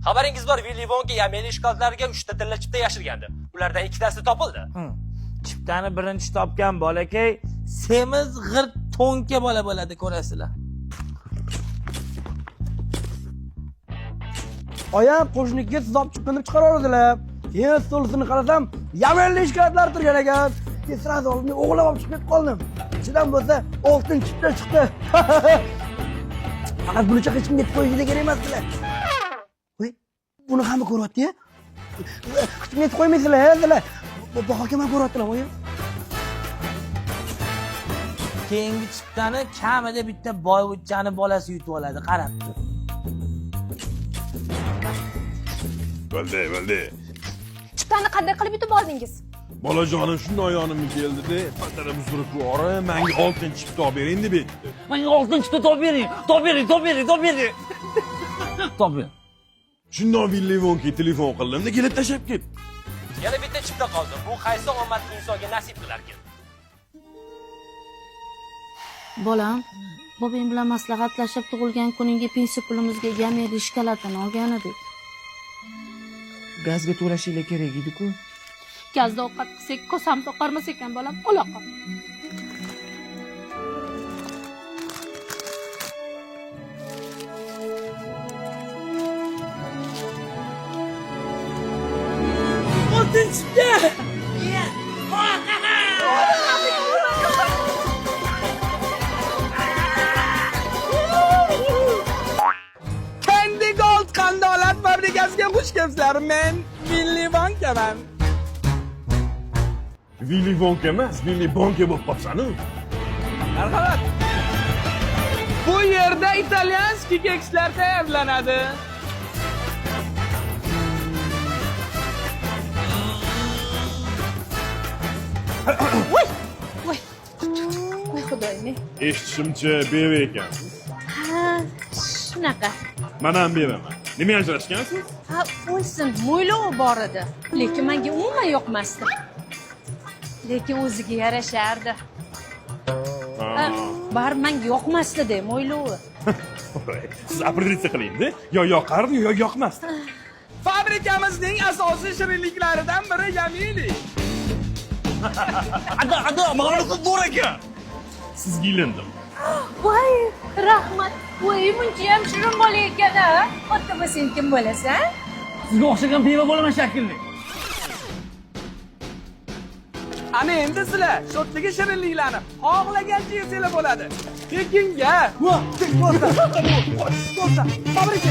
Xabaringiz bor, Willy Wonka Yameli shkolatlarga 3 ta tilla chipta yashirgandi. Ulardan 2 tasi topildi. Chiptani birinchi topgan bolakay semiz g'irt to'nka bola bo'ladi, ko'rasizlar. Oyam qo'shniga hisob chiqinib chiqaradilar. Keyin stolisini qarasam, Yamanli ishkatlar turgan ekan. Sirasi olib o'g'lab olib chiqib qoldim. Ichidan bo'lsa oltin chipta chiqdi. Faqat bunacha hech kimga qo'yishga kerak emasdilar. Voy, buni hamma ko'ryapti-ya. Hech kimga qo'ymaysizlar, sizlar. Bu hokimlar ko'ryaptilar, voy. Keyingi chiptani kamida bitta boyvuchchani bolasi yutib oladi, qarab. Bo'ldi. Chiptani qanday qilib yutib oldingiz? Bolajonim shunday yonimga keldida, patarimiz turib yuqori, menga oltin chipta olib bering deb aytdi. Menga oltin chipta topib bering. Top ber. Shundan Willy Wonka telefon qildimda, kelib tashab ketdi. Yana bitta chipta qoldi. Bu qaysi omadli insonga nasib qilarkan? Bolam, bobong bilan maslahatlashib tug'ilgan kuningga pensiya pulimizga Yameli shkolatini olgan edik. Gazga to'lashinglar kerak edi-ku. Gazda ovqat qilsak, kosam to'qarmas ekan bolam, ola qol. Oltin chipta! Kendi Gold qandolat fabrikasiga xush kelibsizlar. Men Willy Wonkaman. Willy Wonka emas, Willy Wonka bo'lib qolsan-ku. Marhamat. Bu yerda italyanskiy kekslar tayyorlanadi. Voy xudoyim. Eshitishimcha beva ekansiz. Ha, shunaqa. Mana ham bevaman. Nima ajrashgansiz? Ha, o'lsin, mo'ylovi bor edi. Lekin menga umuman yoqmasdi. Lekin o'ziga yarashardi. Bar menga yoqmasdi-da mo'ylovi. Siz operatsiya qiling-da. Yo yoqardi, yo yoqmasdi. Fabrikamizning asosiy shirinliklaridan biri Yameli. Ada, mag'lub bor ekan. Sizga ilindim. Voy, rahmat. Voy, buncha ham shirin bola ekan-a. Otda sen kim bo'lasan? Sizga o'xshagan beva bo'laman shekilli. Ana endi sizlar sho'rtligi shirinliklarni xohlagancha yesanglar bo'ladi. Tekinga. Bo'lsa, fabrika.